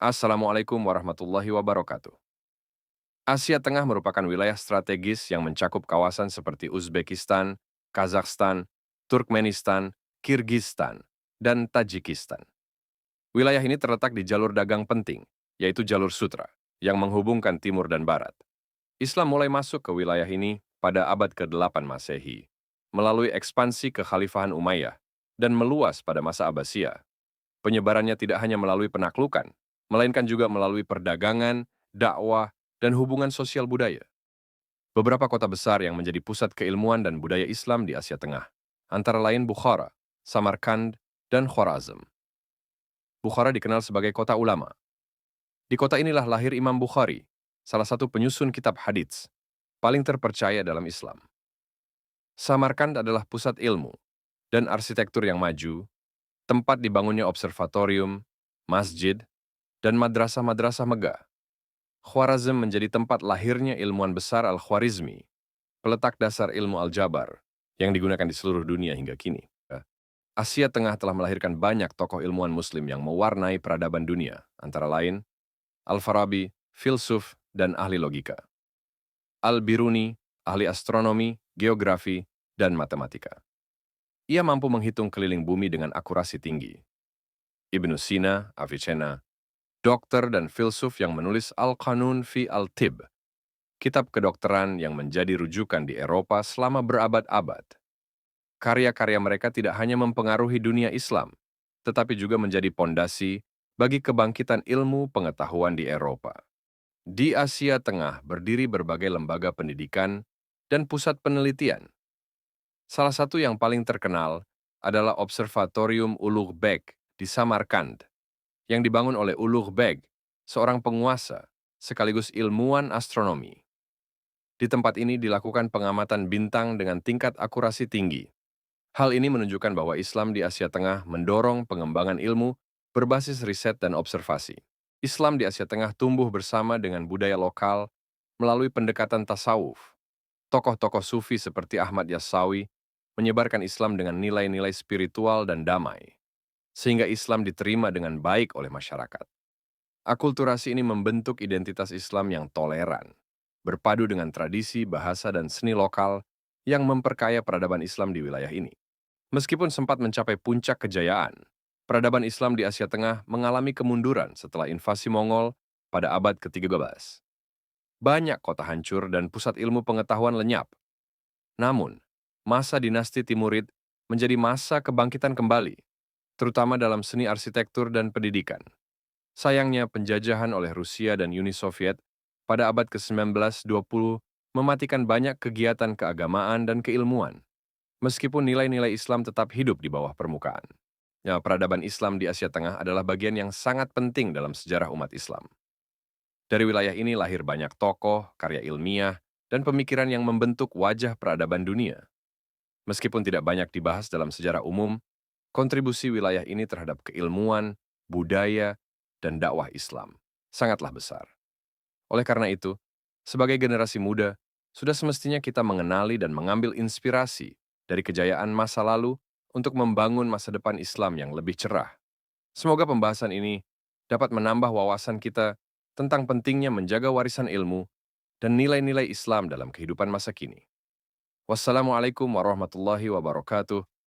Assalamualaikum warahmatullahi wabarakatuh. Asia Tengah merupakan wilayah strategis yang mencakup kawasan seperti Uzbekistan, Kazakhstan, Turkmenistan, Kirgistan, dan Tajikistan. Wilayah ini terletak di jalur dagang penting, yaitu jalur sutra, yang menghubungkan timur dan barat. Islam mulai masuk ke wilayah ini pada abad ke-8 Masehi, melalui ekspansi kekhalifahan Umayyah, dan meluas pada masa Abbasiyah. Penyebarannya tidak hanya melalui penaklukan, melainkan juga melalui perdagangan, dakwah, dan hubungan sosial budaya. Beberapa kota besar yang menjadi pusat keilmuan dan budaya Islam di Asia Tengah, antara lain Bukhara, Samarkand, dan Khwarazm. Bukhara dikenal sebagai kota ulama. Di kota inilah lahir Imam Bukhari, salah satu penyusun kitab hadits, paling terpercaya dalam Islam. Samarkand adalah pusat ilmu dan arsitektur yang maju, tempat dibangunnya observatorium, masjid, dan madrasah-madrasah megah. Khwarazm menjadi tempat lahirnya ilmuwan besar Al-Khwarizmi, peletak dasar ilmu aljabar, yang digunakan di seluruh dunia hingga kini. Asia Tengah telah melahirkan banyak tokoh ilmuwan muslim yang mewarnai peradaban dunia, antara lain Al-Farabi, filsuf, dan ahli logika. Al-Biruni, ahli astronomi, geografi, dan matematika. Ia mampu menghitung keliling bumi dengan akurasi tinggi. Ibnu Sina, Avicenna, dokter dan filsuf yang menulis Al-Qanun fi al-Tib, kitab kedokteran yang menjadi rujukan di Eropa selama berabad-abad. Karya-karya mereka tidak hanya mempengaruhi dunia Islam, tetapi juga menjadi pondasi bagi kebangkitan ilmu pengetahuan di Eropa. Di Asia Tengah berdiri berbagai lembaga pendidikan dan pusat penelitian. Salah satu yang paling terkenal adalah Observatorium Ulugh Beg di Samarkand, yang dibangun oleh Ulugh Beg, seorang penguasa sekaligus ilmuwan astronomi. Di tempat ini dilakukan pengamatan bintang dengan tingkat akurasi tinggi. Hal ini menunjukkan bahwa Islam di Asia Tengah mendorong pengembangan ilmu berbasis riset dan observasi. Islam di Asia Tengah tumbuh bersama dengan budaya lokal melalui pendekatan tasawuf. Tokoh-tokoh sufi seperti Ahmad Yassawi menyebarkan Islam dengan nilai-nilai spiritual dan damai, sehingga Islam diterima dengan baik oleh masyarakat. Akulturasi ini membentuk identitas Islam yang toleran, berpadu dengan tradisi, bahasa, dan seni lokal yang memperkaya peradaban Islam di wilayah ini. Meskipun sempat mencapai puncak kejayaan, peradaban Islam di Asia Tengah mengalami kemunduran setelah invasi Mongol pada abad ke-13. Banyak kota hancur dan pusat ilmu pengetahuan lenyap. Namun, masa dinasti Timurid menjadi masa kebangkitan kembali, terutama dalam seni arsitektur dan pendidikan. Sayangnya, penjajahan oleh Rusia dan Uni Soviet pada abad ke-19-20 mematikan banyak kegiatan keagamaan dan keilmuan, meskipun nilai-nilai Islam tetap hidup di bawah permukaan. Ya, peradaban Islam di Asia Tengah adalah bagian yang sangat penting dalam sejarah umat Islam. Dari wilayah ini lahir banyak tokoh, karya ilmiah, dan pemikiran yang membentuk wajah peradaban dunia. Meskipun tidak banyak dibahas dalam sejarah umum, kontribusi wilayah ini terhadap keilmuan, budaya, dan dakwah Islam sangatlah besar. Oleh karena itu, sebagai generasi muda, sudah semestinya kita mengenali dan mengambil inspirasi dari kejayaan masa lalu untuk membangun masa depan Islam yang lebih cerah. Semoga pembahasan ini dapat menambah wawasan kita tentang pentingnya menjaga warisan ilmu dan nilai-nilai Islam dalam kehidupan masa kini. Wassalamualaikum warahmatullahi wabarakatuh.